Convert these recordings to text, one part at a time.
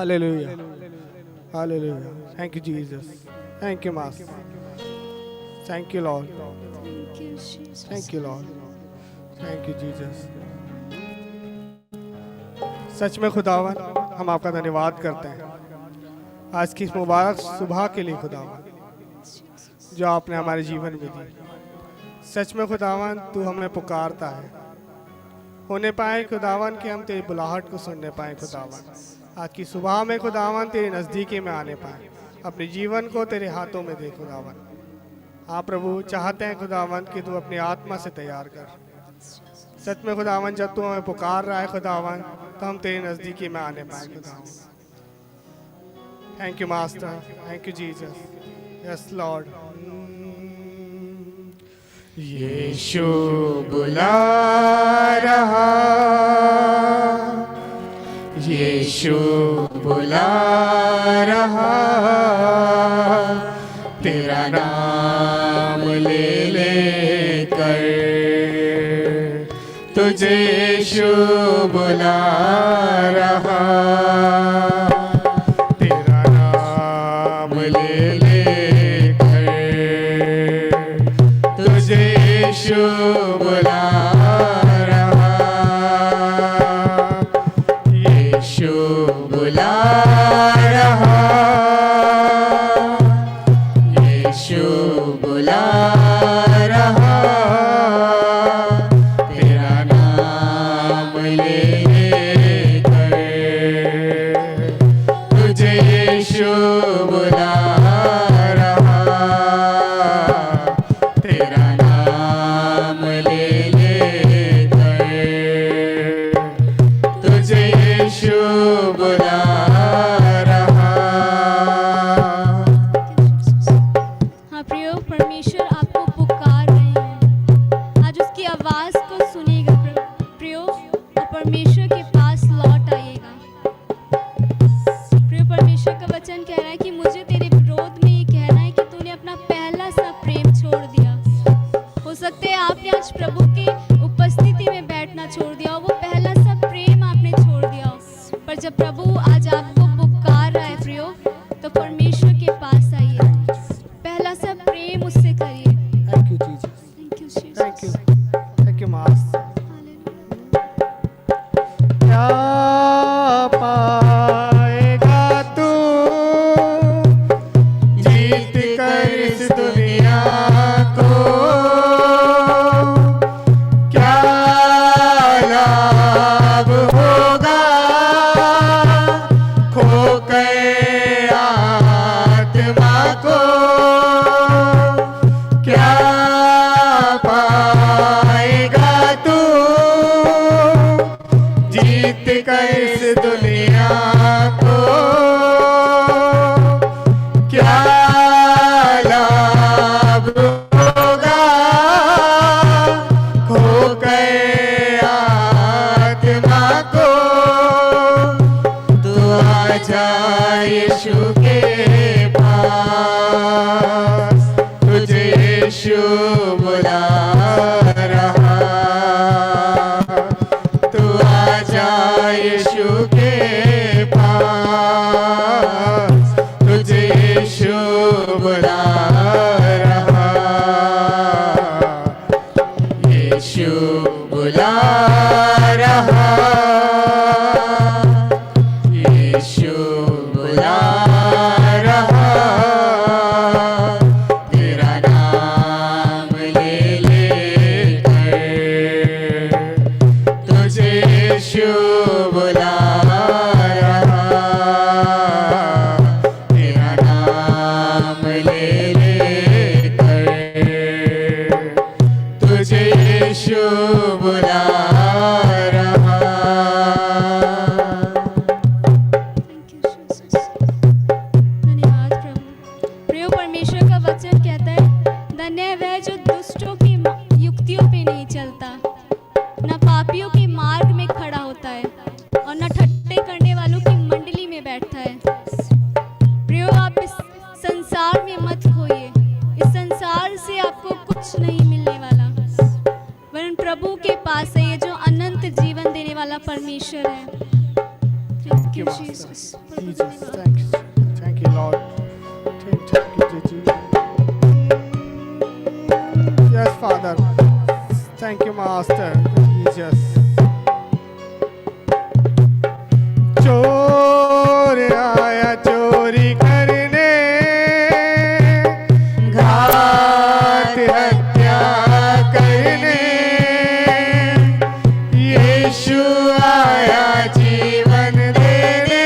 Hallelujah. Hallelujah. Thank you, Jesus. Thank you, Master. Thank you, Lord. Thank you, Jesus. Thank you, Lord. Thank you, Jesus. सच में खुदावन हम आपका धन्यवाद करते हैं आज की इस मुबारक सुबह के लिए खुदावन जो आपने हमारे जीवन में दी। सच में खुदावन तू हमें पुकारता है होने पाए खुदावन कि हम तेरी बुलाहट को सुनने पाए खुदावन। आज की सुबह में खुदावन तेरे नज़दीकी में आने पाए अपने जीवन को तेरे हाथों में दे खुदावन। हाँ प्रभु चाहते हैं खुदावन कि तू अपनी आत्मा से तैयार कर। सच में खुदावन जब तू हमें पुकार रहा है खुदावन तो हम तेरे नज़दीकी में आने पाए खुदावन। Thank you master, thank you Jesus, yes Lord. Yeshu बुला रहा, यीशु बुला रहा, तेरा नाम ले लेकर तुझे यीशु बुला रहा, तेरा नाम ले लेकर तुझे यीशु बुला रहा, यीशु बुला रहा, यीशु बुला रहा, तेरा नाम लेकर तुझे यीशु बुला रहा, तेरा नाम ले लेकर तुझे यीशु बुला रहा। हाँ प्रियो परमेश्वर आपको पुकार रहे हैं। आज उसकी आवाज़ को सुनिएगा प्रियो और परमेश्वर के पास लौट आइएगा। प्रियो परमेश्वर का वचन कह रहा है कि मुझे तेरे विरोध में ये कहना है कि तूने अपना पहला सा प्रेम छोड़ दिया। हो सकता है आपने आज प्रभु के उपस्थिति में बैठना छोड़ दिया हो, वो पहला सा प्रेम आपने छोड़ दिया हो। पर जब प्रभु आज आपको पुकार रहा है प्रियो तो परमेश्वर के पास आइए, पहला सा प्रेम उससे करिए। Thank you Jesus, thank you Jesus. Thank you master. क्या पाएगा तू जीत कर इस दुनिया को, क्या लाभ होगा खोकर आत्मा को, क्या पाएगा तू जीत कर इस दुनिया को, क्या लाभ होगा खोकर आत्मा को। तू आजा यीशु के पास, तुझे यीशु बुला रहा, तू आजा यीशु के पास, तुझे यीशु बुला रहा, यीशु बुला रहा, यीशु बुला रहा, तेरा नाम ले लेकर तुझे यीशु बुला रहा, तेरा नाम ले लेकर तुझे यीशु बुला रहा। Thank you Jesus. धन्यवाद प्रभु। प्रियो परमेश्वर का वचन कहता है धन्य है वह जो दुष्टों की युक्तियों पे नहीं चलता, न पापियों के मार्ग में खड़ा होता है और न ठट्टे करने वालों की मंडली में बैठता है। प्रियो आप इस संसार में मत खोइए, इस संसार से आपको कुछ नहीं मिलने वाला, वरन प्रभु के पास है ये जो अनंत जीवन देने वाला परमेश्वर है। you, you, Master. Jesus. Jesus, thank you, Lord. Thank you, Jesus. Yes, Father. Thank you, Master. Jesus. चोर आया चोरी करने, घात हत्या करने, यीशु आया जीवन देने,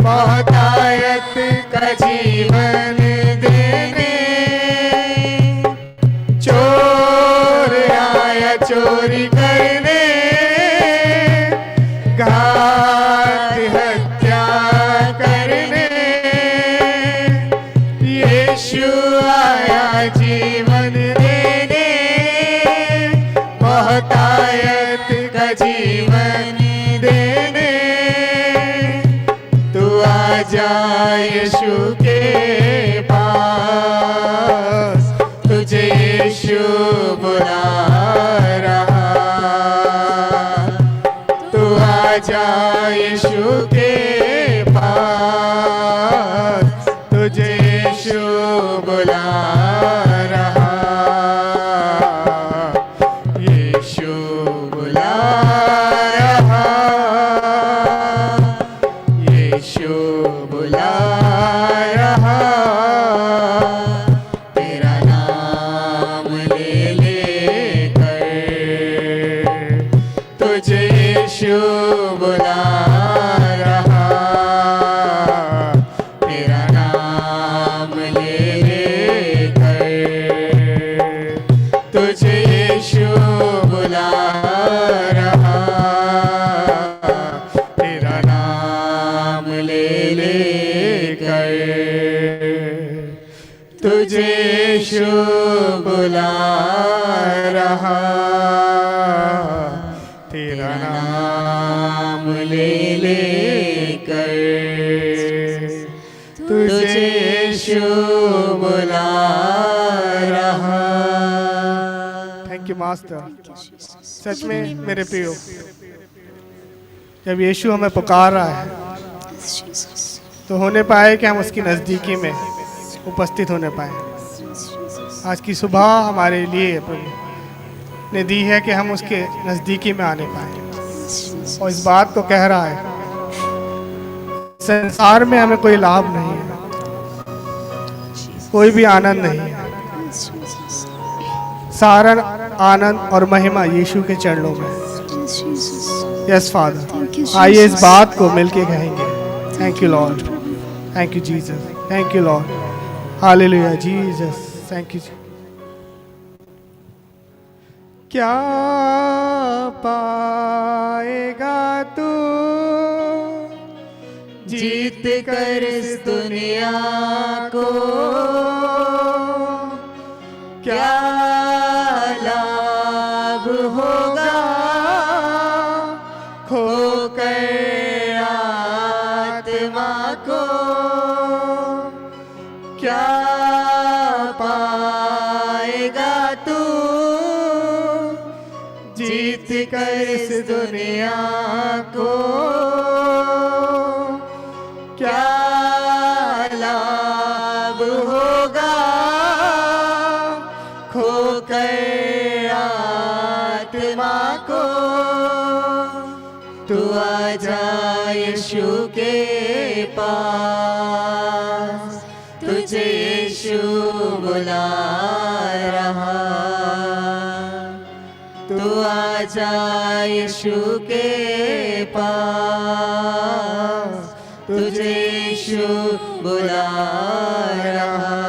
बहुतायत का जीवन देने। चोर आया चोरी करने, घात हत्या करने, यीशु आया जीवन देने, बहुतायत का जीवन देने। तू आजा यीशु के पास, तुझे यीशु बुला रहा। तू आजा यीशु के पास, तुझे यीशु बुला रहा। यीशु बुला रहा, यीशु बुला रहा। तेरा नाम ले लेकर तुझे यीशु बुला रहा। तेरा नाम ले लेकर तुझे यीशु बुला रहा। तेरा नाम ले लेकर तुझे यीशु बुला रहा। तेरा नाम ले लेकर तुझे यीशु बुला रहा। Thank you master. सच में मेरे प्रियो, जब यीशु हमें पुकार रहा है तो होने पाए कि हम उसकी नज़दीकी में उपस्थित होने पाए। आज की सुबह हमारे लिए प्रभु ने दी है कि हम उसके नज़दीकी में आने पाए, और इस बात को कह रहा है संसार में हमें कोई लाभ नहीं है, कोई भी आनंद नहीं है। सारा आनंद और महिमा यीशु के चरणों में। यस फादर, आइए इस बात को मिलके कहेंगे। Thank you Lord, thank you Jesus, thank you Lord, hallelujah Jesus, thank you. क्या पाएगा तू जीत कर इस दुनिया को? क्या लाभ होगा खोकर आत्मा को? क्या पाएगा तू जीत कर इस दुनिया को? क्या लाभ होगा खोकर आत्मा को? तू आजा यीशु के पास, तुझे यीशु बुला रहा। तू आजा यीशु के पास, तुझे यीशु बुला रहा।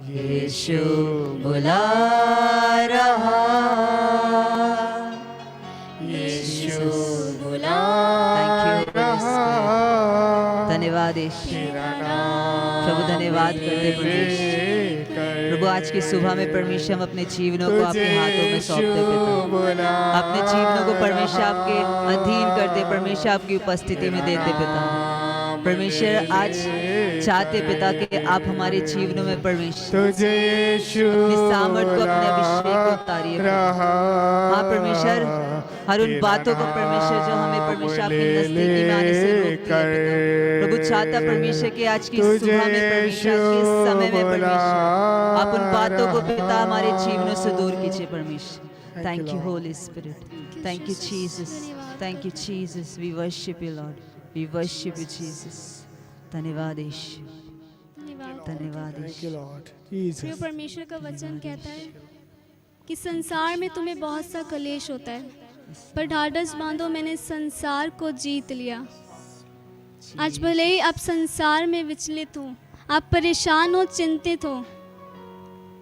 यीशु बुला रहा, यीशु बुला रहा। धन्यवाद यीशु प्रभु, धन्यवाद करते परमेश्वर। प्रभु आज की सुबह में परमेश्वर हम अपने जीवनों को आपके हाथों में सौंपते पिता, अपने जीवनों को परमेश्वर आपके अधीन करते, परमेश्वर आपकी उपस्थिति में देते पिता। परमेश्वर आज चाहते पिता कि आप हमारे जीवनों में परमेश्वर तुझे यीशु अपनी सामर्थ को, अपने अभिषेक को उतारिए प्रभु। हाँ परमेश्वर, हर उन बातों को परमेश्वर जो हमें परमेश्वर आपके नजदीकी में आने से रोकती है पिता। प्रभु चाहता परमेश्वर कि आज की सुबह में परमेश्वर, आज के समय में परमेश्वर आप उन बातों को पिता हमारे जीवनों से दूर कीजिए परमेश्वर। Thank you Holy Spirit, thank you Jesus, thank you Jesus. We worship you Lord, we worship you Jesus. धन्यवाद यीशु, धन्यवाद। धन्यवाद थैंक यीशु। यू लॉर्ड प्रिय जीसस। परमेश्वर का वचन कहता है कि संसार में तुम्हें बहुत सा कलेश होता है, पर ढाढ़स बांधो, मैंने संसार को जीत लिया। आज भले ही आप संसार में विचलित हो, आप परेशान हो, चिंतित हो,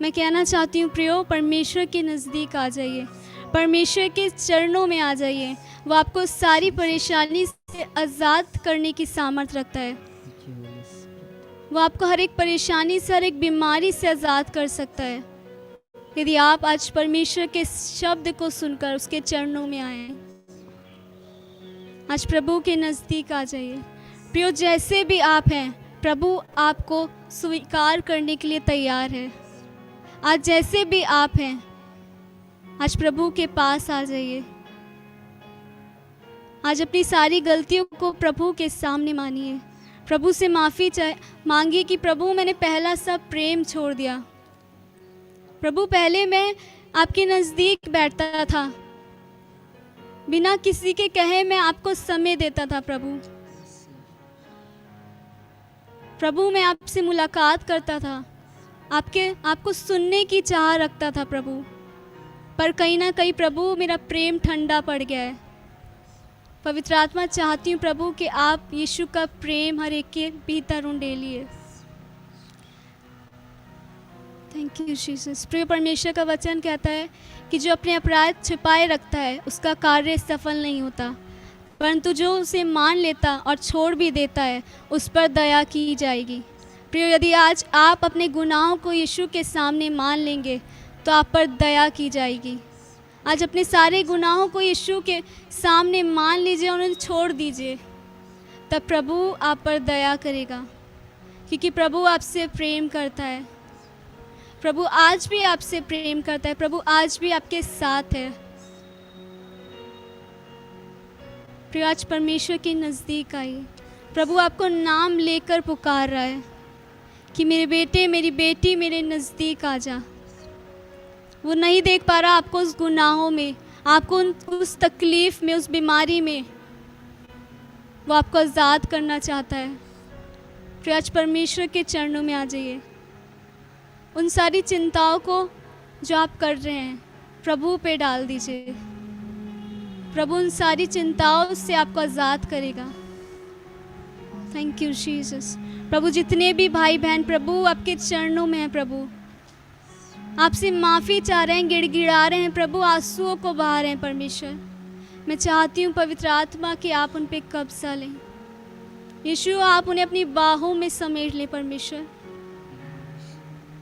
मैं कहना चाहती हूँ प्रियो, परमेश्वर के नज़दीक आ जाइए, परमेश्वर के चरणों में आ जाइए। वो आपको सारी परेशानी से आज़ाद करने की सामर्थ्य रखता है। वो आपको हर एक परेशानी से, हर एक बीमारी से आज़ाद कर सकता है, यदि आप आज परमेश्वर के शब्द को सुनकर उसके चरणों में आए। आज प्रभु के नज़दीक आ जाइए प्रियो। जैसे भी आप हैं, प्रभु आपको स्वीकार करने के लिए तैयार है। आज जैसे भी आप हैं, आज प्रभु के पास आ जाइए। आज अपनी सारी गलतियों को प्रभु के सामने मानिए, प्रभु से माफ़ी मांगिए कि प्रभु मैंने पहला सा प्रेम छोड़ दिया। प्रभु पहले मैं आपके नज़दीक बैठता था, बिना किसी के कहे मैं आपको समय देता था। प्रभु मैं आपसे मुलाकात करता था, आपको सुनने की चाह रखता था प्रभु, पर कहीं ना कहीं प्रभु मेरा प्रेम ठंडा पड़ गया है। पवित्र आत्मा चाहती हूँ प्रभु कि आप यीशु का प्रेम हर एक के भीतर उंडेलिए। Thank you Jesus. प्रिय परमेश्वर का वचन कहता है कि जो अपने अपराध छिपाए रखता है उसका कार्य सफल नहीं होता, परंतु जो उसे मान लेता और छोड़ भी देता है उस पर दया की जाएगी। प्रिय, यदि आज आप अपने गुनाहों को यीशु के सामने मान लेंगे तो आप पर दया की जाएगी। आज अपने सारे गुनाहों को यीशु के सामने मान लीजिए और उन्हें छोड़ दीजिए, तब प्रभु आप पर दया करेगा, क्योंकि प्रभु आपसे प्रेम करता है। प्रभु आज भी आपसे प्रेम करता है, प्रभु आज भी आपके साथ है। प्रिय, आज परमेश्वर के नज़दीक आइए। प्रभु आपको नाम लेकर पुकार रहा है कि मेरे बेटे, मेरी बेटी, मेरे नज़दीक आ जा। वो नहीं देख पा रहा आपको उस गुनाहों में, आपको उस तकलीफ़ में, उस बीमारी में। वो आपको आज़ाद करना चाहता है। फिर आज परमेश्वर के चरणों में आ जाइए। उन सारी चिंताओं को जो आप कर रहे हैं प्रभु पे डाल दीजिए। प्रभु उन सारी चिंताओं से आपको आज़ाद करेगा। Thank you Jesus. प्रभु, जितने भी भाई बहन प्रभु आपके चरणों में हैं, प्रभु आपसे माफ़ी चाह रहे हैं, गिड़गिड़ा रहे हैं, प्रभु आंसुओं को बहा रहे हैं। परमेश्वर, मैं चाहती हूँ पवित्र आत्मा कि आप उन पे कब्जा लें। यीशु, आप उन्हें अपनी बाहों में समेट लें। परमेश्वर,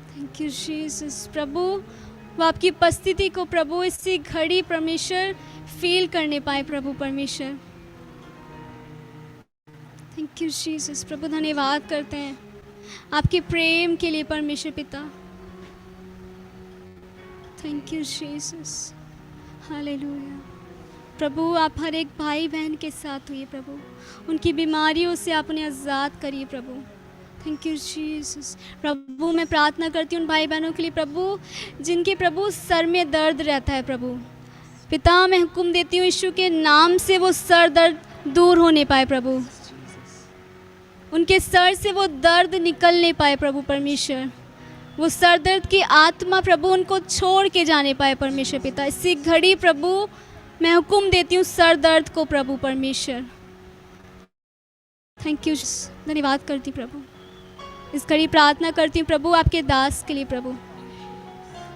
थैंक यू जीसस। प्रभु, वो आपकी उपस्थिति को प्रभु इसी घड़ी परमेश्वर फील करने पाए। प्रभु परमेश्वर, थैंक यू जीसस। प्रभु, धन्यवाद करते हैं आपके प्रेम के लिए परमेश्वर पिता। Thank you Jesus, hallelujah. प्रभु, आप हर एक भाई बहन के साथ हुई प्रभु, उनकी बीमारियों से आप उन्हें आज़ाद करिए प्रभु। Thank you Jesus. प्रभु, मैं प्रार्थना करती हूँ उन भाई बहनों के लिए प्रभु जिनके प्रभु सर में दर्द रहता है। प्रभु पिता, मैं हुक्म देती हूँ यीशु के नाम से वो सर दर्द दूर होने पाए प्रभु, उनके सर से वो दर्द निकलने पाए प्रभु परमेश्वर। वो सर दर्द की आत्मा प्रभु उनको छोड़ के जाने पाए परमेश्वर पिता। इसी घड़ी प्रभु मैं हुक्म देती हूँ सर दर्द को प्रभु परमेश्वर। थैंक यू, धन्यवाद करती प्रभु। इस घड़ी प्रार्थना करती हूँ प्रभु आपके दास के लिए। प्रभु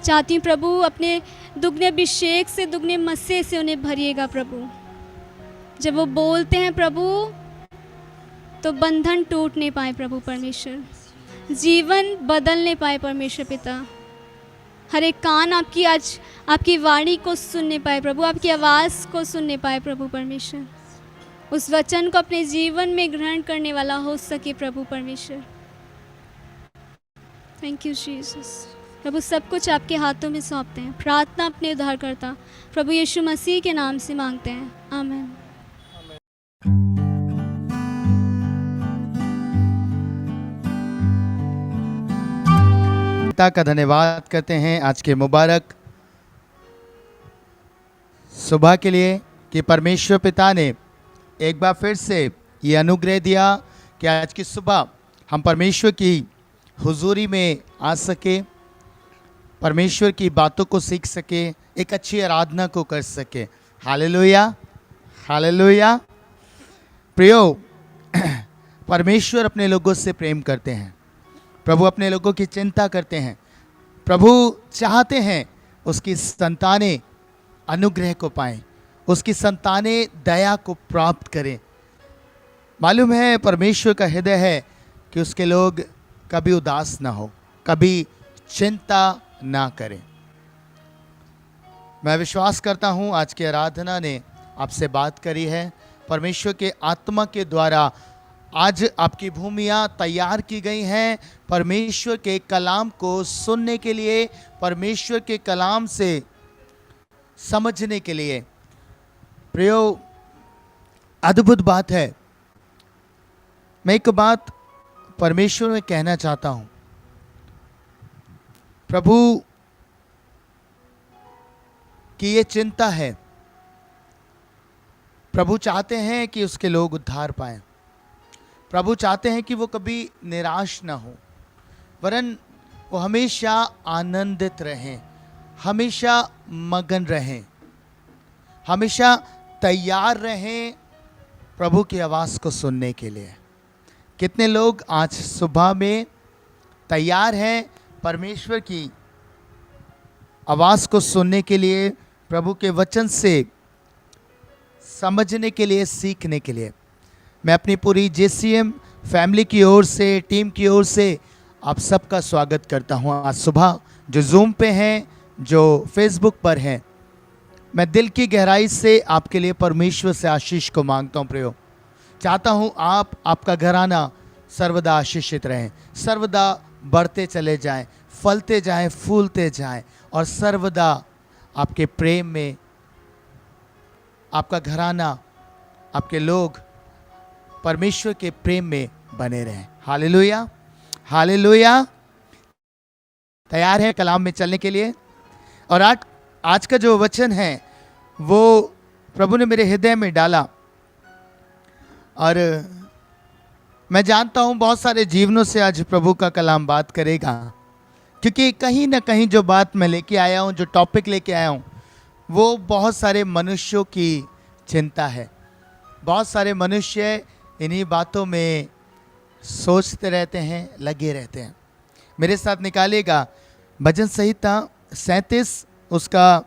चाहती हूँ प्रभु अपने दुगने अभिषेक से, दुगने मस्से से उन्हें भरिएगा प्रभु। जब वो बोलते हैं प्रभु तो बंधन टूट नहीं पाए प्रभु परमेश्वर, जीवन बदलने पाए परमेश्वर पिता। हर एक कान आपकी आज आपकी वाणी को सुनने पाए प्रभु, आपकी आवाज़ को सुनने पाए प्रभु परमेश्वर। उस वचन को अपने जीवन में ग्रहण करने वाला हो सके प्रभु परमेश्वर। Thank you Jesus. प्रभु सब कुछ आपके हाथों में सौंपते हैं। प्रार्थना अपने उद्धारकर्ता प्रभु यीशु मसीह के नाम से मांगते हैं, आमीन। पिता का धन्यवाद करते हैं आज के मुबारक सुबह के लिए कि परमेश्वर पिता ने एक बार फिर से ये अनुग्रह दिया कि आज की सुबह हम परमेश्वर की हुजूरी में आ सके, परमेश्वर की बातों को सीख सके, एक अच्छी आराधना को कर सके। Hallelujah, hallelujah. प्रियो, परमेश्वर अपने लोगों से प्रेम करते हैं, प्रभु अपने लोगों की चिंता करते हैं। प्रभु चाहते हैं उसकी संतानें अनुग्रह को पाएं, उसकी संतानें दया को प्राप्त करें। मालूम है परमेश्वर का हृदय है कि उसके लोग कभी उदास ना हो, कभी चिंता ना करें। मैं विश्वास करता हूँ आज की आराधना ने आपसे बात करी है। परमेश्वर के आत्मा के द्वारा आज आपकी भूमियाँ तैयार की गई हैं परमेश्वर के कलाम को सुनने के लिए, परमेश्वर के कलाम से समझने के लिए। प्रियो, अद्भुत बात है। मैं एक बात परमेश्वर में कहना चाहता हूँ। प्रभु की ये चिंता है, प्रभु चाहते हैं कि उसके लोग उद्धार पाएं। प्रभु चाहते हैं कि वो कभी निराश ना हो, वरन वो हमेशा आनंदित रहें, हमेशा मगन रहें, हमेशा तैयार रहें प्रभु की आवाज़ को सुनने के लिए। कितने लोग आज सुबह में तैयार हैं परमेश्वर की आवाज़ को सुनने के लिए, प्रभु के वचन से समझने के लिए, सीखने के लिए। मैं अपनी पूरी जेसीएम फैमिली की ओर से, टीम की ओर से आप सबका स्वागत करता हूँ। आज सुबह जो जूम पे हैं, जो फेसबुक पर हैं, मैं दिल की गहराई से आपके लिए परमेश्वर से आशीष को मांगता हूँ। प्रियो, चाहता हूँ आपका घराना सर्वदा आशीषित रहें, सर्वदा बढ़ते चले जाएं, फलते जाएं, फूलते जाएं और सर्वदा आपके प्रेम में आपका घराना, आपके लोग परमेश्वर के प्रेम में बने रहें। Hallelujah, hallelujah. तैयार है कलाम में चलने के लिए? और आज का जो वचन है वो प्रभु ने मेरे हृदय में डाला, और मैं जानता हूँ बहुत सारे जीवनों से आज प्रभु का कलाम बात करेगा, क्योंकि कहीं ना कहीं जो बात मैं लेके आया हूँ, जो टॉपिक लेके आया हूँ, वो बहुत सारे मनुष्यों की चिंता है। बहुत सारे मनुष्य इन्हीं बातों में सोचते रहते हैं, लगे रहते हैं। मेरे साथ निकालेगा भजन संहिता 37 उसका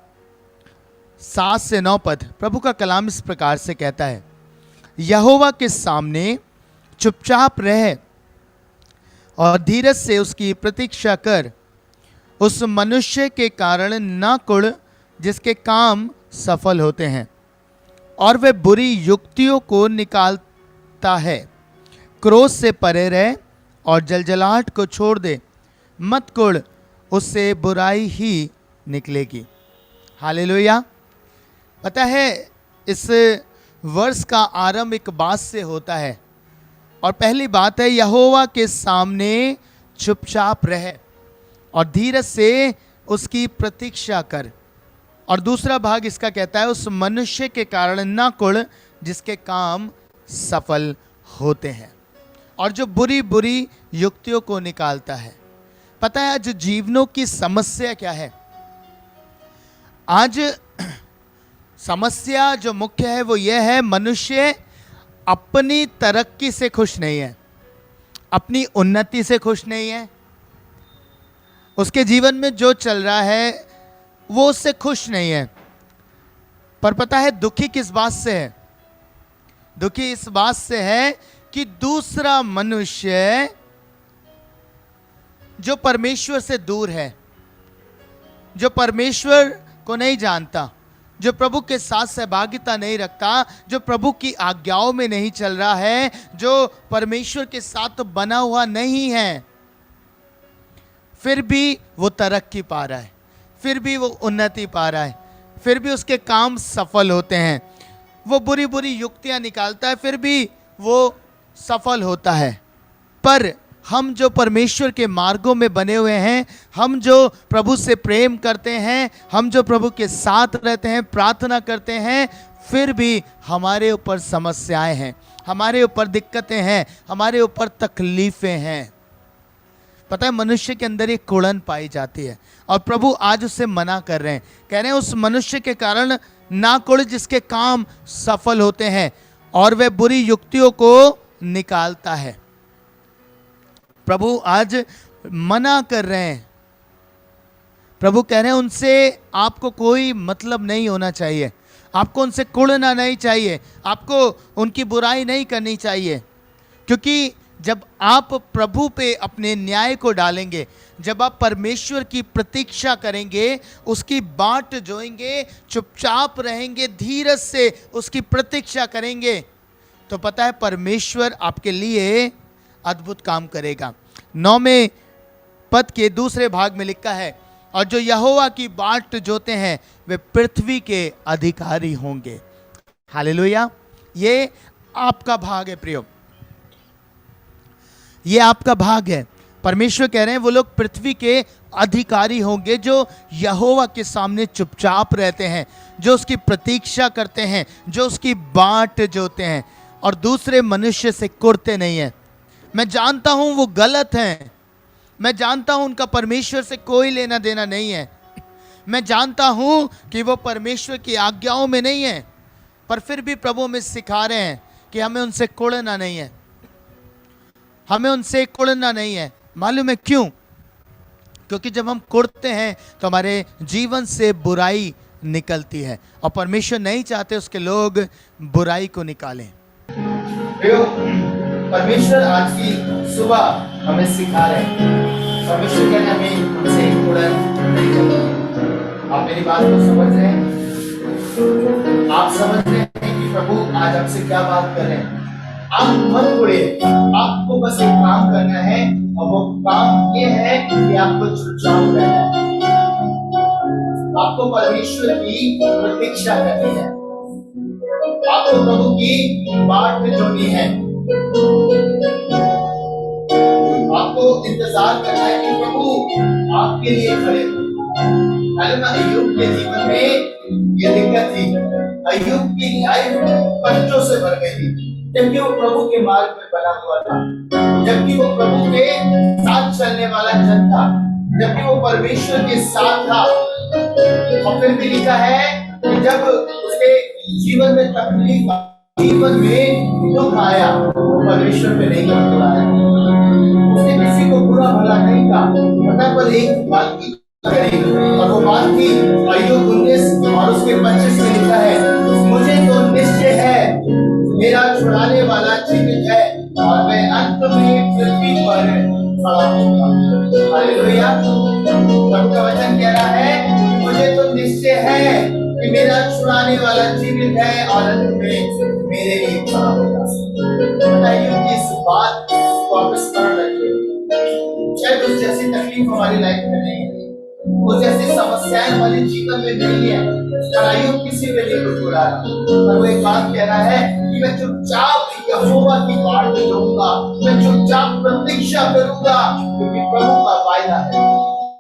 7 से 9 पद। प्रभु का कलाम इस प्रकार से कहता है, यहोवा के सामने चुपचाप रह और धीरज से उसकी प्रतीक्षा कर। उस मनुष्य के कारण न कुढ़ जिसके काम सफल होते हैं, और वह बुरी युक्तियों को निकालता है। क्रोध से परे रह और जलजलाहट को छोड़ दे, मत कुढ़, उससे बुराई ही निकलेगी। हालेलुया। पता है इस वर्ष का आरंभ एक बात से होता है, और पहली बात है यहोवा के सामने चुपचाप रह और धीरज से उसकी प्रतीक्षा कर। और दूसरा भाग इसका कहता है उस मनुष्य के कारण न कुढ़ जिसके काम सफल होते हैं, और जो बुरी बुरी युक्तियों को निकालता है। पता है आज जीवनों की समस्या क्या है? आज समस्या जो मुख्य है वो यह है, मनुष्य अपनी तरक्की से खुश नहीं है, अपनी उन्नति से खुश नहीं है। उसके जीवन में जो चल रहा है वो उससे खुश नहीं है। पर पता है दुखी किस बात से है? दुखी इस बात से है कि दूसरा मनुष्य जो परमेश्वर से दूर है, जो परमेश्वर को नहीं जानता, जो प्रभु के साथ सहभागिता नहीं रखता, जो प्रभु की आज्ञाओं में नहीं चल रहा है, जो परमेश्वर के साथ बना हुआ नहीं है, फिर भी वो तरक्की पा रहा है, फिर भी वो उन्नति पा रहा है, फिर भी उसके काम सफल होते हैं। वो बुरी बुरी युक्तियां निकालता है, फिर भी वो सफल होता है। पर हम जो परमेश्वर के मार्गों में बने हुए हैं, हम जो प्रभु से प्रेम करते हैं, हम जो प्रभु के साथ रहते हैं, प्रार्थना करते हैं, फिर भी हमारे ऊपर समस्याएं हैं, हमारे ऊपर दिक्कतें हैं, हमारे ऊपर तकलीफें हैं। पता है, मनुष्य के अंदर एक कुड़न पाई जाती है और प्रभु आज उससे मना कर रहे हैं। कह रहे हैं उस मनुष्य के कारण ना कुड़ जिसके काम सफल होते हैं और वह बुरी युक्तियों को निकालता है। प्रभु आज मना कर रहे हैं। प्रभु कह रहे हैं उनसे आपको कोई मतलब नहीं होना चाहिए, आपको उनसे कुड़ना नहीं चाहिए, आपको उनकी बुराई नहीं करनी चाहिए। क्योंकि जब आप प्रभु पे अपने न्याय को डालेंगे, जब आप परमेश्वर की प्रतीक्षा करेंगे, उसकी बाट जोएंगे, चुपचाप रहेंगे, धीरज से उसकी प्रतीक्षा करेंगे, तो पता है परमेश्वर आपके लिए अद्भुत काम करेगा। 9वें पद के दूसरे भाग में लिखा है, और जो यहोवा की बाट जोते हैं वे पृथ्वी के अधिकारी होंगे। हालेलुया। ये आपका भाग है प्रियो, ये आपका भाग है। परमेश्वर कह रहे हैं वो लोग पृथ्वी के अधिकारी होंगे जो यहोवा के सामने चुपचाप रहते हैं, जो उसकी प्रतीक्षा करते हैं, जो उसकी बाट जोते हैं और दूसरे मनुष्य से कुड़ते नहीं हैं। मैं जानता हूं वो गलत हैं, मैं जानता हूं उनका परमेश्वर से कोई लेना देना नहीं है, मैं जानता हूं कि वो परमेश्वर की आज्ञाओं में नहीं है, पर फिर भी प्रभु हमें सिखा रहे हैं कि हमें उनसे कुड़ना नहीं है, हमें उनसे कुड़ना नहीं है। मालूम है क्यों? क्योंकि जब हम कुड़ते हैं तो हमारे जीवन से बुराई निकलती है और परमेश्वर नहीं चाहते उसके लोग बुराई को निकालें। परमेश्वर आज की सुबह हमें सिखा रहे हैं, परमेश्वर कहते हैं हमें उनसे कुड़न नहीं करनी। आप मेरी बात को समझ रहे हैं? आप समझ रहे हैं कि प्रभु आज आपसे क्या बात कर रहे हैं? आप मत कुड़िए, आपको बस एक काम करना है और वो काम ये है कि आपको चुपचाप रहना है, आपको परमेश्वर की प्रतीक्षा करनी है, आपको प्रभु की बाट जोड़नी है, आपको इंतजार करना है कि प्रभु आपके लिए खड़े हो। अय्यूब के जीवन में ये दिक्कत थी, अय्यूब की लाइफ कष्टों से भर गई थी, जबकि वो प्रभु के मार्ग में बना हुआ था, जबकि वो प्रभु के साथ चलने वाला जन था, जबकि वो परमेश्वर के साथ था। और फिर भी लिखा है कि जब उसके जीवन में तकलीफ, जीवन में दुख आया, वो परमेश्वर पे नहीं मुस्कुराया, उसने किसी को बुरा भला नहीं कहा, पता पर एक बात की और वो बात थी अय्यूब 19 और उसके 25 में लिखा है, मुझे तो निश्चय है मेरा छुड़ाने वाला जीवित है और मैं अंत में पृथ्वी पर खड़ा होऊंगा। हालेलुया। प्रभु का वचन कह रहा है मुझे तो निश्चय है कि मेरा छुड़ाने वाला जीवित है और अंत में मेरे लिए खड़ा होगा। बताइए इस बात को आप स्मरण रखिए। शायद उस जैसी तकलीफ हमारी लाइफ में नहीं है, वो जैसी समस्याएं हमारे जीवन में नहीं है, अय्यूब किसी पे नहीं मुस्कुरा रहा, पर वो एक बात कह रहा है कि मैं चुपचाप यहोवा की बाट जोऊंगा, मैं चुपचाप प्रतीक्षा करूंगा, क्योंकि प्रभु का वायदा है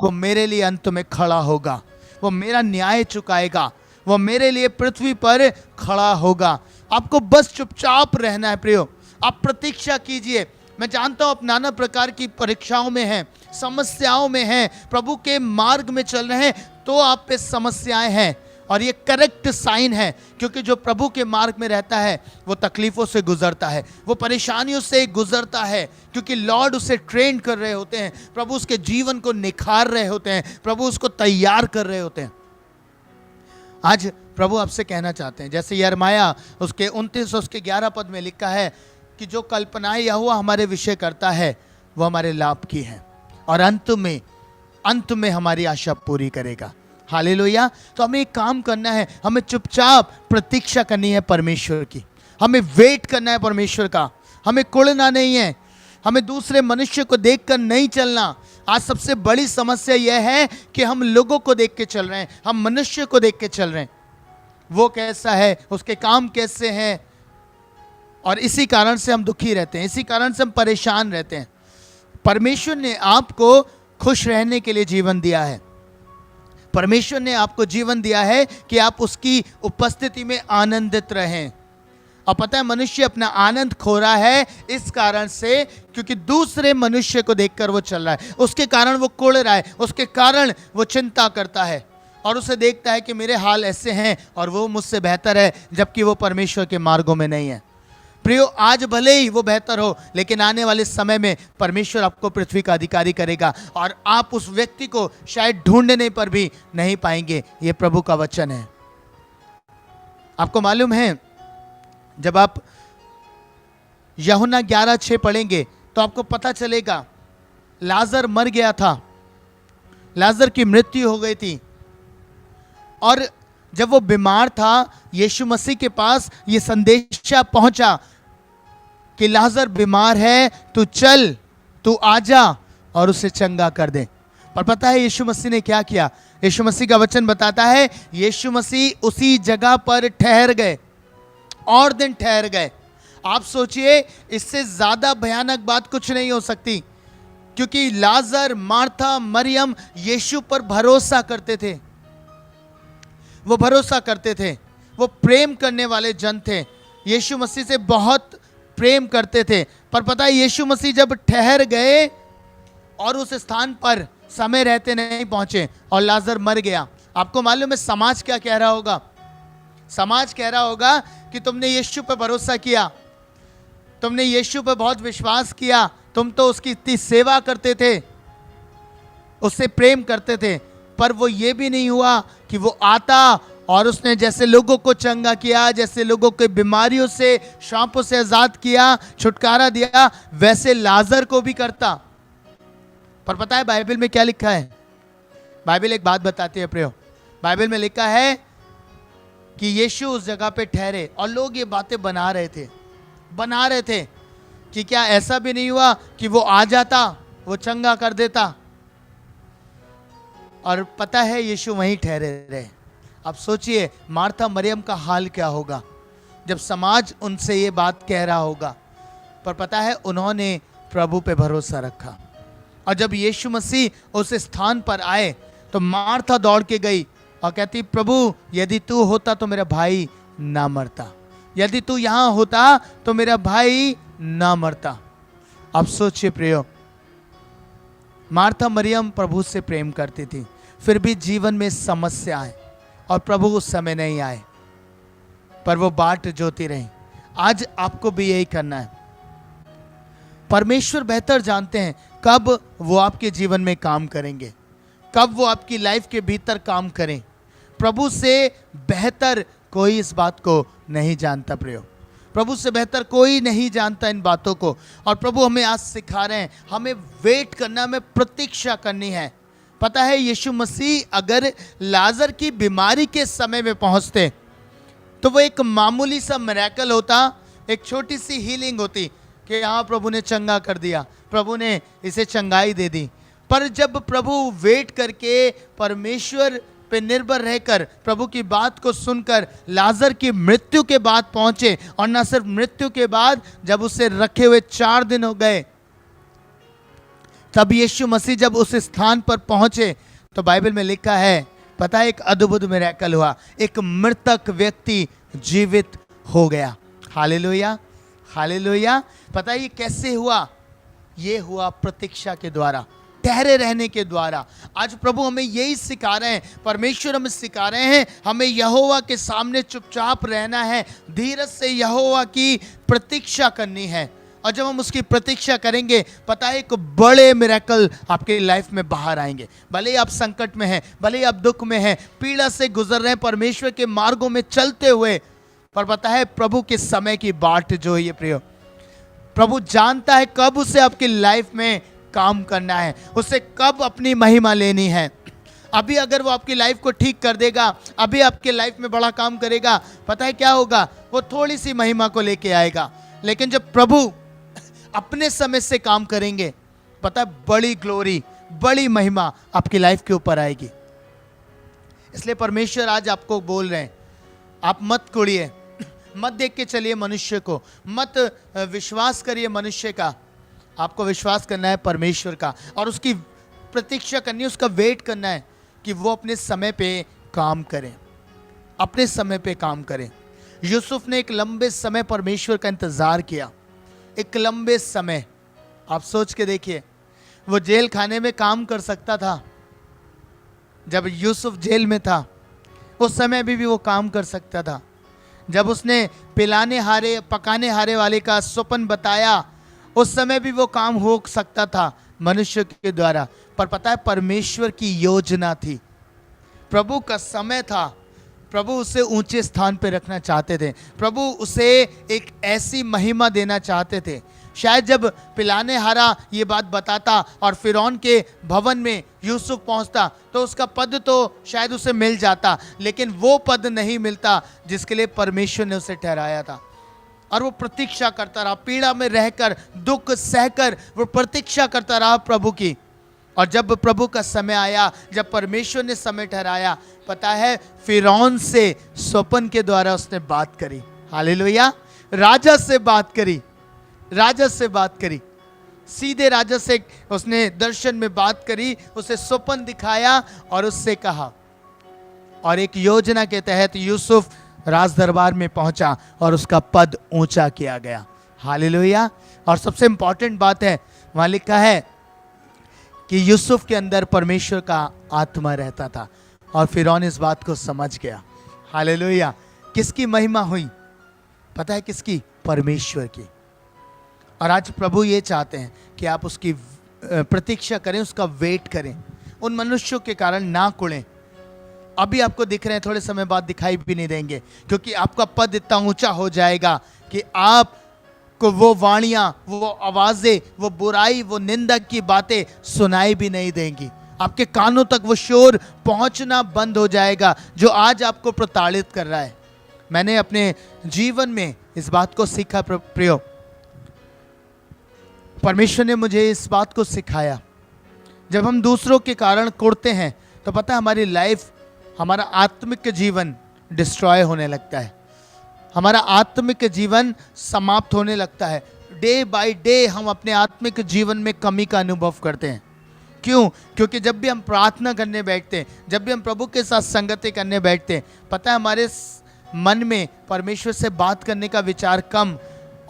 वो मेरे लिए अंत में खड़ा होगा, वो मेरा न्याय चुकाएगा, वो मेरे लिए पृथ्वी पर खड़ा होगा। आपको बस चुपचाप रहना है प्रियो, आप प्रतीक्षा कीजिए। मैं जानता हूं आप नाना प्रकार की परीक्षाओं में हैं, समस्याओं में हैं, प्रभु के मार्ग में चल रहे हैं तो आप पे समस्याएं हैं, और ये करेक्ट साइन है, क्योंकि जो प्रभु के मार्ग में रहता है वो तकलीफों से गुजरता है, वो परेशानियों से गुजरता है, क्योंकि लॉर्ड उसे ट्रेन कर रहे होते हैं, प्रभु उसके जीवन को निखार रहे होते हैं, प्रभु उसको तैयार कर रहे होते हैं। आज प्रभु आपसे कहना चाहते हैं, जैसे यिर्मयाह उसके 29 उसके 11 पद में लिखा है कि जो कल्पनाएं यहोवा हमारे विषय करता है वो हमारे लाभ की है और अंत में हमारी आशा पूरी करेगा। हालेलुया। तो हमें एक काम करना है, हमें चुपचाप प्रतीक्षा करनी है परमेश्वर की, हमें वेट करना है परमेश्वर का, हमें कुड़ना नहीं है, हमें दूसरे मनुष्य को देखकर नहीं चलना। आज सबसे बड़ी समस्या यह है कि हम लोगों को देख के चल रहे हैं, हम मनुष्य को देख के चल रहे हैं, वो कैसा है, उसके काम कैसे हैं, और इसी कारण से हम दुखी रहते हैं, इसी कारण से हम परेशान रहते हैं। परमेश्वर ने आपको खुश रहने के लिए जीवन दिया है, परमेश्वर ने आपको जीवन दिया है कि आप उसकी उपस्थिति में आनंदित रहें। और पता है, मनुष्य अपना आनंद खो रहा है इस कारण से क्योंकि दूसरे मनुष्य को देखकर वो चल रहा है, उसके कारण वो कुड़ रहा है, उसके कारण वो चिंता करता है और उसे देखता है कि मेरे हाल ऐसे हैं और वो मुझसे बेहतर है, जबकि वो परमेश्वर के मार्गों में नहीं है। प्रियो, आज भले ही वो बेहतर हो, लेकिन आने वाले समय में परमेश्वर आपको पृथ्वी का अधिकारी करेगा और आप उस व्यक्ति को शायद ढूंढने पर भी नहीं पाएंगे। ये प्रभु का वचन है। आपको मालूम है, जब आप यूहन्ना 11:6 पढ़ेंगे तो आपको पता चलेगा लाजर मर गया था, लाजर की मृत्यु हो गई थी, और जब वो बीमार था यीशु मसीह के पास ये संदेशा पहुंचा कि लाजर बीमार है, तू चल, तू आजा और उसे चंगा कर दे। पर पता है यीशु मसीह ने क्या किया? यीशु मसीह का वचन बताता है यीशु मसीह उसी जगह पर ठहर गए और दिन ठहर गए। आप सोचिए, इससे ज्यादा भयानक बात कुछ नहीं हो सकती, क्योंकि लाजर, मार्था, मरियम यीशु पर भरोसा करते थे, वो भरोसा करते थे, वो प्रेम करने वाले जन थे, यीशु मसीह से बहुत प्रेम करते थे। पर पता है, यीशु मसीह जब ठहर गए और उस स्थान पर समय रहते नहीं पहुंचे और लाजर मर गया, आपको मालूम है समाज क्या कह रहा होगा? समाज कह रहा होगा कि तुमने यीशु पर भरोसा किया, तुमने यीशु पर बहुत विश्वास किया, तुम तो उसकी इतनी सेवा करते थे, उससे प्रेम करते थे, पर वो ये भी नहीं हुआ कि वो आता और उसने जैसे लोगों को चंगा किया, जैसे लोगों के बीमारियों से, शापों से आजाद किया, छुटकारा दिया, वैसे लाजर को भी करता। पर पता है बाइबल में क्या लिखा है? बाइबल एक बात बताती है प्रियो, बाइबल में लिखा है कि यीशु उस जगह पे ठहरे और लोग ये बातें बना रहे थे कि क्या ऐसा भी नहीं हुआ कि वो आ जाता, वो चंगा कर देता? और पता है यीशु वहीं ठहरे रहे। अब सोचिए मार्था मरियम का हाल क्या होगा जब समाज उनसे ये बात कह रहा होगा। पर पता है उन्होंने प्रभु पे भरोसा रखा, और जब यीशु मसीह उस स्थान पर आए तो मार्था दौड़ के गई और कहती, प्रभु यदि तू होता तो मेरा भाई ना मरता, यदि तू यहाँ होता तो मेरा भाई ना मरता। अब सोचिए प्रियो, मार्था मरियम प्रभु से प्रेम करती थी, फिर भी जीवन में समस्या आए और प्रभु उस समय नहीं आए, पर वो बाट जोती रही। आज आपको भी यही करना है। परमेश्वर बेहतर जानते हैं कब वो आपके जीवन में काम करेंगे, कब वो आपकी लाइफ के भीतर काम करें। प्रभु से बेहतर कोई इस बात को नहीं जानता प्रियो, प्रभु से बेहतर कोई नहीं जानता इन बातों को। और प्रभु हमें आज सिखा रहे हैं, हमें वेट करना, हमें प्रतीक्षा करनी है। पता है यीशु मसीह अगर लाजर की बीमारी के समय में पहुंचते तो वो एक मामूली सा मिरेकल होता, एक छोटी सी हीलिंग होती कि यहाँ प्रभु ने चंगा कर दिया, प्रभु ने इसे चंगाई दे दी। पर जब प्रभु वेट करके, परमेश्वर पे निर्भर रहकर, प्रभु की बात को सुनकर लाजर की मृत्यु के बाद पहुंचे, और न सिर्फ मृत्यु के बाद, जब उसे रखे हुए 4 दिन हो गए, तब यीशु मसीह जब उस स्थान पर पहुंचे तो बाइबल में लिखा है, पता है एक अद्भुत मिरेकल हुआ, एक मृतक व्यक्ति जीवित हो गया। Hallelujah, hallelujah. पता है ये कैसे हुआ? ये हुआ प्रतीक्षा के द्वारा, ठहरे रहने के द्वारा। आज प्रभु हमें यही सिखा रहे हैं, परमेश्वर हमें सिखा रहे हैं, हमें यहोवा के सामने चुपचाप रहना है, धीरज से यहोवा की प्रतीक्षा करनी है। और जब हम उसकी प्रतीक्षा करेंगे, पता है एक बड़े मिरेकल आपके लाइफ में बाहर आएंगे। भले ही आप संकट में हैं, भले ही आप दुख में हैं, पीड़ा से गुजर रहे हैं, परमेश्वर के मार्गों में चलते हुए, पर पता है प्रभु के समय की बाट जो है प्रियो, प्रभु जानता है कब उसे आपकी लाइफ में काम करना है, उसे कब अपनी महिमा लेनी है। अभी अगर वो आपकी लाइफ को ठीक कर देगा, अभी आपके लाइफ में बड़ा काम करेगा, पता है क्या होगा? वो थोड़ी सी महिमा को लेके आएगा। लेकिन जब प्रभु अपने समय से काम करेंगे, पता है बड़ी ग्लोरी, बड़ी महिमा आपकी लाइफ के ऊपर आएगी। इसलिए परमेश्वर आज आपको बोल रहे हैं, आप मत कुड़िए, मत देख के चलिए मनुष्य को, मत विश्वास करिए मनुष्य का, आपको विश्वास करना है परमेश्वर का, और उसकी प्रतीक्षा करनी है, उसका वेट करना है कि वो अपने समय पे काम करें, अपने समय पे काम करें। यूसुफ ने एक लंबे समय परमेश्वर का इंतजार किया, एक लंबे समय। आप सोच के देखिए, वो जेल खाने में काम कर सकता था। जब यूसुफ जेल में था उस समय भी वो काम कर सकता था। जब उसने पिलाने हारे पकाने हारे वाले का स्वप्न बताया, उस समय भी वो काम हो सकता था मनुष्य के द्वारा। पर पता है परमेश्वर की योजना थी, प्रभु का समय था, प्रभु उसे ऊंचे स्थान पे रखना चाहते थे, प्रभु उसे एक ऐसी महिमा देना चाहते थे। शायद जब पिलाने हारा ये बात बताता और फिरौन के भवन में यूसुफ पहुंचता तो उसका पद तो शायद उसे मिल जाता, लेकिन वो पद नहीं मिलता जिसके लिए परमेश्वर ने उसे ठहराया था। और वो प्रतीक्षा करता रहा, पीड़ा में रहकर, दुख सहकर वो प्रतीक्षा करता रहा प्रभु की। और जब प्रभु का समय आया, जब परमेश्वर ने समय ठहराया, पता है फिरौन से स्वप्न के द्वारा उसने बात करी। हालेलुया। राजा से बात करी, राजा से बात करी, सीधे राजा से उसने दर्शन में बात करी, उसे स्वप्न दिखाया और उससे कहा। और एक योजना के तहत यूसुफ राज दरबार में पहुंचा और उसका पद ऊंचा किया गया। हालेलुया। और सबसे इंपॉर्टेंट बात है, वहां लिखा है कि यूसुफ के अंदर परमेश्वर का आत्मा रहता था और फिरौन इस बात को समझ गया। हालेलुया। किसकी महिमा हुई? पता है किसकी? परमेश्वर की। और आज प्रभु ये चाहते हैं कि आप उसकी प्रतीक्षा करें, उसका वेट करें, उन मनुष्यों के कारण ना कुड़ें। अभी आपको दिख रहे हैं, थोड़े समय बाद दिखाई भी नहीं देंगे, क्योंकि आपका पद इतना ऊंचा हो जाएगा कि आपको वो वाणियां, वो आवाजें, वो बुराई, वो निंदा की बातें सुनाई भी नहीं देंगी। आपके कानों तक वो शोर पहुंचना बंद हो जाएगा जो आज आपको प्रताड़ित कर रहा है। मैंने अपने जीवन में इस बात को सीखा प्रियो, परमेश्वर ने मुझे इस बात को सिखाया। जब हम दूसरों के कारण कुड़ते हैं तो पता है हमारी लाइफ, हमारा आत्मिक जीवन डिस्ट्रॉय होने लगता है, हमारा आत्मिक जीवन समाप्त होने लगता है। डे बाय डे हम अपने आत्मिक जीवन में कमी का अनुभव करते हैं। क्यों? क्योंकि जब भी हम प्रार्थना करने बैठते हैं, जब भी हम प्रभु के साथ संगति करने बैठते हैं, पता है हमारे मन में परमेश्वर से बात करने का विचार कम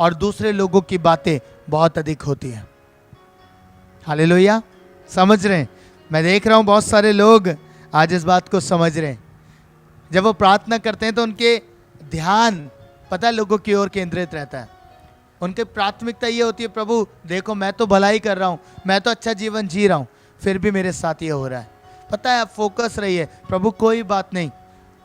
और दूसरे लोगों की बातें बहुत अधिक होती है। हालेलुया। समझ रहे हैं? मैं देख रहा हूं बहुत सारे लोग आज इस बात को समझ रहे हैं। जब वो प्रार्थना करते हैं तो उनके ध्यान पता है लोगों की ओर केंद्रित रहता है। उनकी प्राथमिकता ये होती है, प्रभु देखो मैं तो भलाई कर रहा हूं, मैं तो अच्छा जीवन जी रहा हूं, फिर भी मेरे साथ ये हो रहा है। पता है आप फोकस रहिए, प्रभु कोई बात नहीं,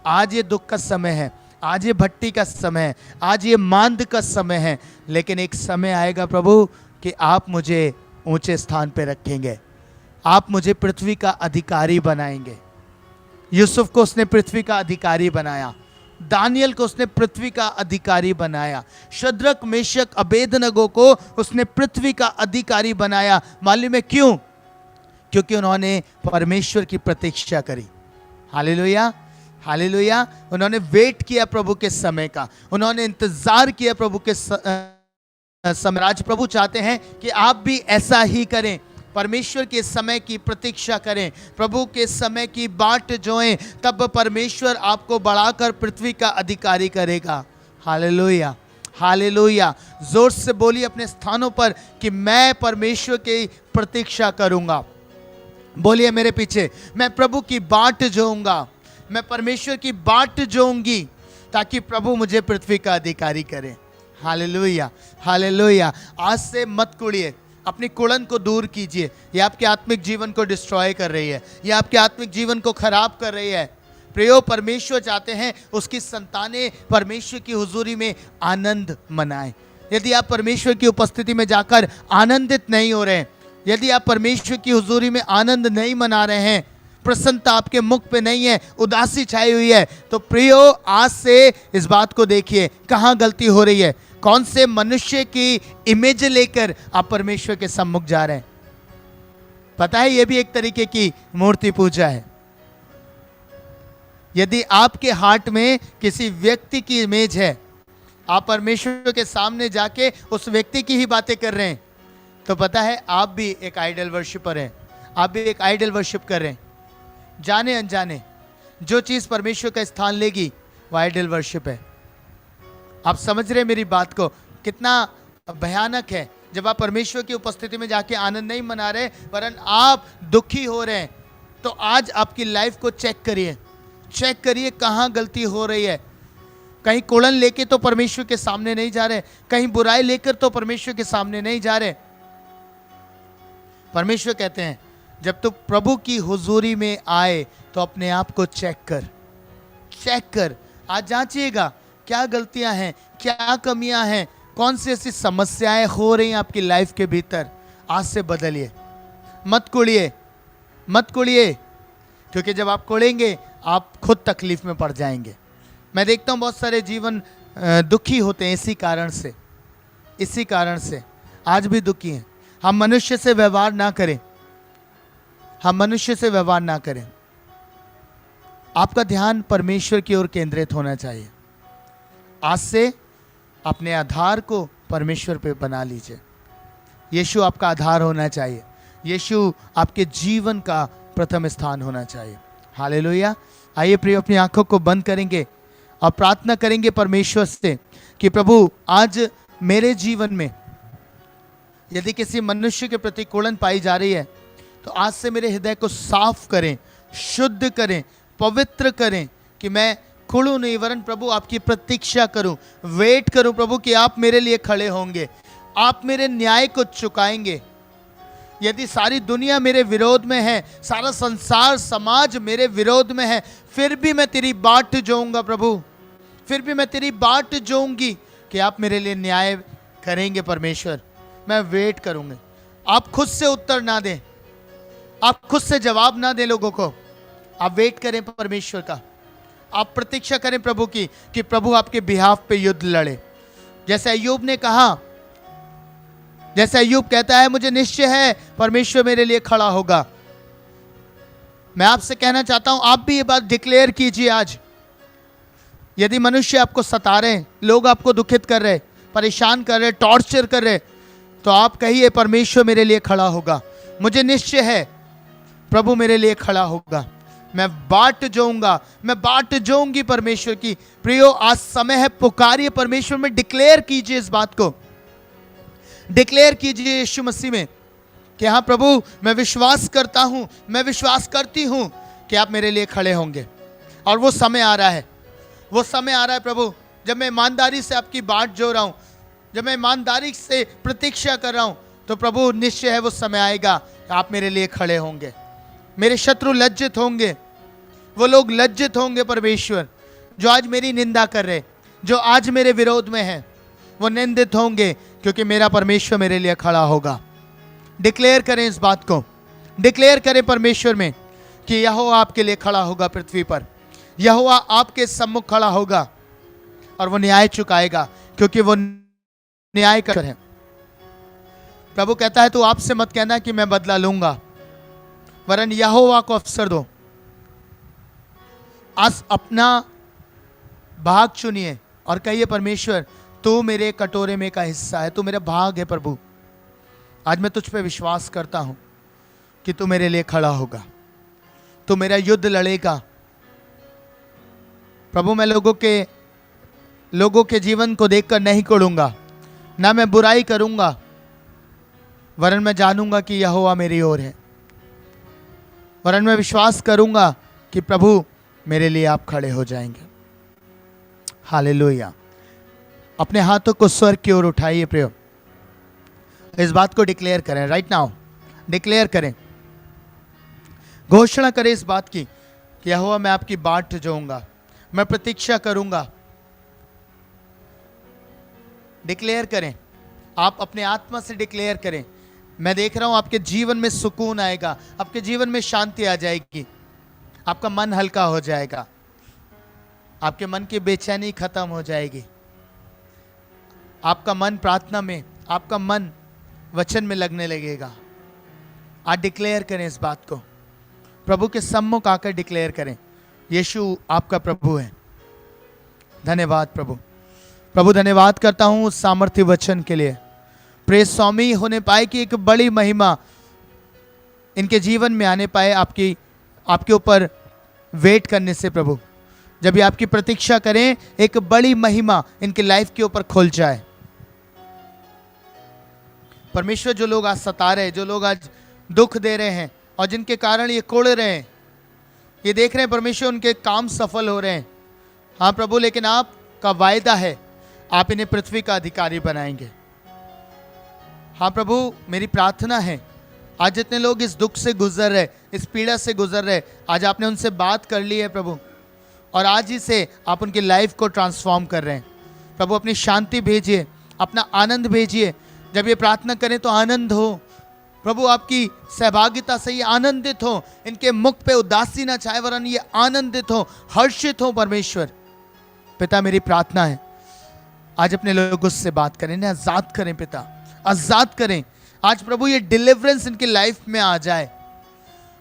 आज ये दुख का समय है, आज ये भट्टी का समय है, आज ये मांद का समय है, लेकिन एक समय आएगा प्रभु कि आप मुझे ऊंचे स्थान पे रखेंगे, आप मुझे पृथ्वी का अधिकारी बनाएंगे। यूसुफ को उसने पृथ्वी का अधिकारी बनाया, दानियल को उसने पृथ्वी का अधिकारी बनाया, शद्रक मेशक अबेदनगो को उसने पृथ्वी का अधिकारी बनाया। मालूम है क्यों? क्योंकि उन्होंने परमेश्वर की प्रतीक्षा करी। Hallelujah, hallelujah. उन्होंने वेट किया प्रभु के समय का, उन्होंने इंतजार किया प्रभु के समय। प्रभु चाहते हैं कि आप भी ऐसा ही करें, परमेश्वर के समय की प्रतीक्षा करें, प्रभु के समय की बाट जोएं, तब परमेश्वर आपको बढ़ाकर पृथ्वी का अधिकारी करेगा। Hallelujah, hallelujah. जोर से बोलिए अपने स्थानों पर कि मैं परमेश्वर की प्रतीक्षा करूंगा। बोलिए मेरे पीछे, मैं प्रभु की बाट जोऊंगा, मैं परमेश्वर की बाट जोऊंगी ताकि प्रभु मुझे पृथ्वी का अधिकारी करे। Hallelujah, hallelujah. आज से मत कुड़िए, अपनी कुड़न को दूर कीजिए। ये आपके आत्मिक जीवन को डिस्ट्रॉय कर रही है, ये आपके आत्मिक जीवन को खराब कर रही है। प्रियो, परमेश्वर चाहते हैं उसकी संतानें परमेश्वर की हुजूरी में आनंद मनाएं। यदि आप परमेश्वर की उपस्थिति में जाकर आनंदित नहीं हो रहे हैं, यदि आप परमेश्वर की हुजूरी में आनंद नहीं मना रहे हैं, प्रसन्नता आपके मुख पे नहीं है, उदासी छाई हुई है, तो प्रियो आज से इस बात को देखिए कहाँ गलती हो रही है। कौन से मनुष्य की इमेज लेकर आप परमेश्वर के सम्मुख जा रहे हैं। पता है, यह भी एक तरीके की मूर्ति पूजा है। यदि आपके हार्ट में किसी व्यक्ति की इमेज है, आप परमेश्वर के सामने जाके उस व्यक्ति की ही बातें कर रहे हैं, तो पता है आप भी एक आइडल वर्शिपर हैं, आप भी एक आइडल वर्शिप कर रहे हैं। जाने अनजाने जो चीज़ परमेश्वर का स्थान लेगी वो आइडल वर्शिप है। आप समझ रहे हैं मेरी बात को, कितना भयानक है जब आप परमेश्वर की उपस्थिति में जाके आनंद नहीं मना रहे वरन आप दुखी हो रहे हैं। तो आज आपकी लाइफ को चेक करिए कहाँ गलती हो रही है। कहीं कोड़न लेके तो परमेश्वर के सामने नहीं जा रहे, कहीं बुराई लेकर तो परमेश्वर के सामने नहीं जा रहे। परमेश्वर कहते हैं जब तू प्रभु की हुजूरी में आए तो अपने आप को चेक कर। आज जांचिएगा क्या गलतियां हैं, क्या कमियां हैं, कौन सी ऐसी समस्याएं हो रही हैं आपकी लाइफ के भीतर। आज से बदलिए, मत कुड़िए, क्योंकि जब आप कोड़ेंगे आप खुद तकलीफ में पड़ जाएंगे। मैं देखता हूँ बहुत सारे जीवन दुखी होते हैं इसी कारण से आज भी दुखी हैं। हम मनुष्य से व्यवहार ना करें, आपका ध्यान परमेश्वर की ओर केंद्रित होना चाहिए। आज से अपने आधार को परमेश्वर पे बना लीजिए। यीशु आपका आधार होना चाहिए, यीशु आपके जीवन का प्रथम स्थान होना चाहिए। हालेलुया। आइए प्रिय, अपनी आंखों को बंद करेंगे और प्रार्थना करेंगे परमेश्वर से कि प्रभु आज मेरे जीवन में यदि किसी मनुष्य के प्रति कोड़न पाई जा रही है तो आज से मेरे हृदय को साफ करें, शुद्ध करें, पवित्र करें कि मैं खुलूं नहीं वरन प्रभु आपकी प्रतीक्षा करूं, वेट करूं प्रभु कि आप मेरे लिए खड़े होंगे, आप मेरे न्याय को चुकाएंगे। यदि सारी दुनिया मेरे विरोध में है, सारा संसार समाज मेरे विरोध में है, फिर भी मैं तेरी बाट जोऊंगा प्रभु, फिर भी मैं तेरी बाट जोऊंगी कि आप मेरे लिए न्याय करेंगे। परमेश्वर मैं वेट करूंगा। आप खुद से उत्तर ना दें, आप खुद से जवाब ना दें लोगों को, आप वेट करें परमेश्वर का, आप प्रतीक्षा करें प्रभु की कि प्रभु आपके बिहाफ पे युद्ध लड़े। जैसे अय्यूब ने कहा, जैसे अय्यूब कहता है मुझे निश्चय है परमेश्वर मेरे लिए खड़ा होगा। मैं आपसे कहना चाहता हूं आप भी ये बात डिक्लेयर कीजिए आज। यदि मनुष्य आपको सता रहे, लोग आपको दुखित कर रहे, परेशान कर रहे, टॉर्चर कर रहे, तो आप कहिए परमेश्वर मेरे लिए खड़ा होगा। मुझे निश्चय है प्रभु मेरे लिए खड़ा होगा। मैं बाट जोऊंगा, मैं बाट जोऊंगी परमेश्वर की। प्रियो आज समय है, पुकारिए परमेश्वर में, डिक्लेयर कीजिए इस बात को, डिक्लेयर कीजिए यीशु मसीह में कि हाँ प्रभु मैं विश्वास करता हूं, मैं विश्वास करती हूं कि आप मेरे लिए खड़े होंगे। और वो समय आ रहा है, वो समय आ रहा है प्रभु जब मैं ईमानदारी से आपकी बाट जो रहा हूं, जब मैं ईमानदारी से प्रतीक्षा कर रहा हूं, तो प्रभु निश्चय है वो समय आएगा आप मेरे लिए खड़े होंगे। मेरे शत्रु लज्जित होंगे, वो लोग लज्जित होंगे परमेश्वर जो आज मेरी निंदा कर रहे, जो आज मेरे विरोध में है, वो निंदित होंगे क्योंकि मेरा परमेश्वर मेरे लिए खड़ा होगा। डिक्लेयर करें इस बात को, डिक्लेयर करें परमेश्वर में कि यहोवा आपके लिए खड़ा होगा पृथ्वी पर, यहोवा आपके सम्मुख खड़ा होगा और वो न्याय चुकाएगा क्योंकि वो न्याय कर है। प्रभु कहता है तू आपसे मत कहना कि मैं बदला लूंगा, वरन यहोवा को अवसर दो। आज अपना भाग चुनिए और कहिए परमेश्वर तू मेरे कटोरे में का हिस्सा है, तू मेरा भाग है प्रभु। आज मैं तुझ पे विश्वास करता हूं कि तू मेरे लिए खड़ा होगा, तू मेरा युद्ध लड़ेगा। प्रभु मैं लोगों के जीवन को देखकर नहीं कोड़ूंगा, ना मैं बुराई करूंगा, वरन मैं जानूंगा कि यहोवा मेरी ओर है, वरन मैं विश्वास करूंगा कि प्रभु मेरे लिए आप खड़े हो जाएंगे। हालेलुया। अपने हाथों को स्वर्ग की ओर उठाइए प्रियो, इस बात को डिक्लेयर करें राइट नाउ, डिक्लेयर करें, घोषणा करें इस बात की कि यहोवा मैं आपकी बाट जोऊंगा, मैं प्रतीक्षा करूंगा। डिक्लेयर करें, आप अपने आत्मा से डिक्लेयर करें, मैं देख रहा हूं आपके जीवन में सुकून आएगा, आपके जीवन में शांति आ जाएगी। आपका मन हल्का हो जाएगा, आपके मन की बेचैनी खत्म हो जाएगी, आपका मन प्रार्थना में, आपका मन वचन में लगने लगेगा। आज डिक्लेयर करें इस बात को, प्रभु के सम्मुख आकर डिक्लेयर करें, यीशु आपका प्रभु है। धन्यवाद प्रभु। प्रभु धन्यवाद करता हूं उस सामर्थ्य वचन के लिए। प्रेस स्वामी होने पाए कि एक बड़ी महिमा इनके जीवन में आने पाए, आपके ऊपर वेट करने से प्रभु, जब ये आपकी प्रतीक्षा करें, एक बड़ी महिमा इनकी लाइफ के ऊपर खुल जाए। परमेश्वर, जो लोग आज सता रहे हैं, जो लोग आज दुख दे रहे हैं और जिनके कारण ये कोड़ रहे हैं, ये देख रहे हैं परमेश्वर उनके काम सफल हो रहे हैं, हाँ प्रभु, लेकिन आपका वायदा है आप इन्हें पृथ्वी का अधिकारी बनाएंगे। हाँ प्रभु, मेरी प्रार्थना है आज जितने लोग इस दुख से गुजर रहे, इस पीड़ा से गुजर रहे, आज आपने उनसे बात कर ली है प्रभु, और आज ही से आप उनकी लाइफ को ट्रांसफॉर्म कर रहे हैं। प्रभु अपनी शांति भेजिए, अपना आनंद भेजिए। जब ये प्रार्थना करें तो आनंद हो प्रभु, आपकी सहभागिता से ये आनंदित हो, इनके मुख पे उदासी ना छाए, वरन ये आनंदित हो, हर्षित हो। परमेश्वर पिता, मेरी प्रार्थना है आज अपने लोगों से बात करें, इन्हें आजाद करें पिता, आजाद करें। आज प्रभु ये डिलीवरेंस इनकी लाइफ में आ जाए,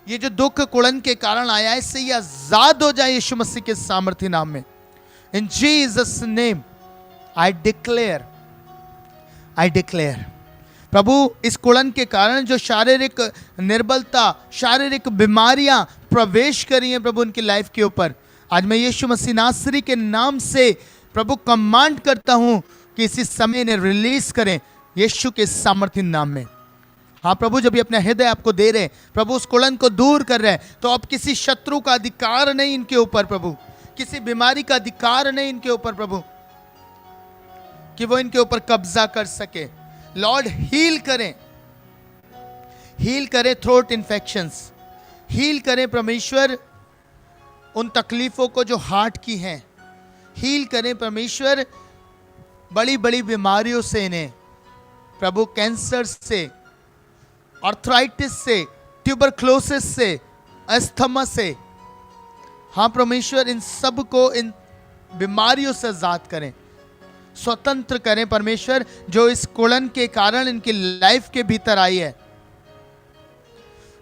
ये जो दुख कुड़न के कारण आया है इससे ये आजाद हो जाए यीशु मसीह के सामर्थ्य नाम में। In Jesus name I declare प्रभु, इस कुड़न के कारण जो शारीरिक निर्बलता, शारीरिक बीमारियां प्रवेश करी हैं प्रभु उनकी लाइफ के ऊपर, आज मैं यीशु मसीह नासरी के नाम से प्रभु कमांड करता हूं कि इसी समय इन्हें रिलीज करें यीशु के सामर्थ्य नाम में। हाँ प्रभु, जब ये अपना हृदय आपको दे रहे, प्रभु उस कुड़न को दूर कर रहे हैं, तो अब किसी शत्रु का अधिकार नहीं इनके ऊपर प्रभु, किसी बीमारी का अधिकार नहीं इनके ऊपर प्रभु, कि वो इनके ऊपर कब्जा कर सके। लॉर्ड हील करें थ्रोट इन्फेक्शंस, हील करें परमेश्वर उन तकलीफों को जो हार्ट की हैं, हील करें परमेश्वर बड़ी बड़ी बीमारियों से इन्हें प्रभु, कैंसर से, आर्थराइटिस से, ट्यूबरक्लोसिस से, अस्थमा से, हाँ परमेश्वर इन सब को, इन बीमारियों से आजाद करें, स्वतंत्र करें परमेश्वर, जो इस कुड़न के कारण इनकी लाइफ के भीतर आई है,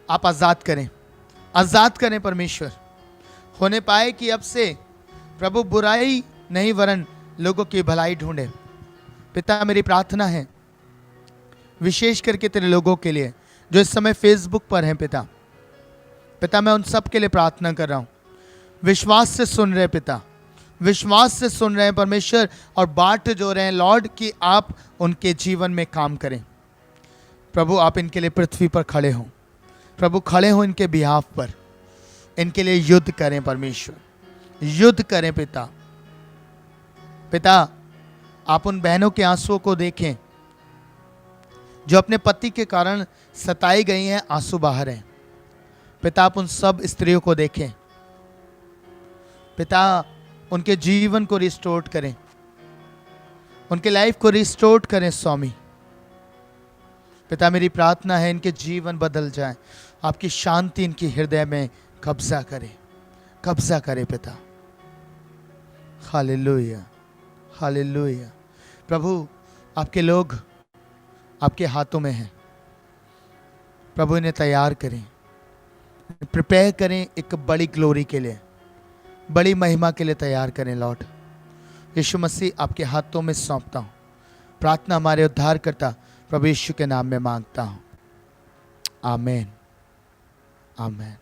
आप आजाद करें परमेश्वर। होने पाए कि अब से प्रभु बुराई नहीं वरन लोगों की भलाई ढूंढे। पिता, मेरी प्रार्थना है विशेष करके तेरे लोगों के लिए जो इस समय फेसबुक पर हैं पिता, मैं उन सब के लिए प्रार्थना कर रहा हूं, विश्वास से सुन रहे पिता, विश्वास से सुन रहे हैं परमेश्वर, और बाट जो रहे हैं लॉर्ड कि आप उनके जीवन में काम करें प्रभु। आप इनके लिए पृथ्वी पर खड़े हो प्रभु, खड़े हो इनके बिहाफ पर, इनके लिए युद्ध करें परमेश्वर, युद्ध करें पिता। आप उन बहनों के आंसुओं को देखें जो अपने पति के कारण सताई गई हैं, आंसू बाहर हैं पिता। आप उन सब स्त्रियों को देखें पिता, उनके जीवन को रिस्टोर करें, उनके लाइफ को रिस्टोर करें स्वामी। पिता, मेरी प्रार्थना है इनके जीवन बदल जाए, आपकी शांति इनकी हृदय में कब्जा करे पिता। Hallelujah, hallelujah. प्रभु, आपके लोग आपके हाथों में हैं प्रभु, इन्हें तैयार करें, प्रिपेयर करें एक बड़ी ग्लोरी के लिए, बड़ी महिमा के लिए तैयार करें लॉर्ड। यीशु मसीह आपके हाथों में सौंपता हूँ, प्रार्थना हमारे उद्धारकर्ता प्रभु यीशु के नाम में मांगता हूँ, आमीन, आमीन।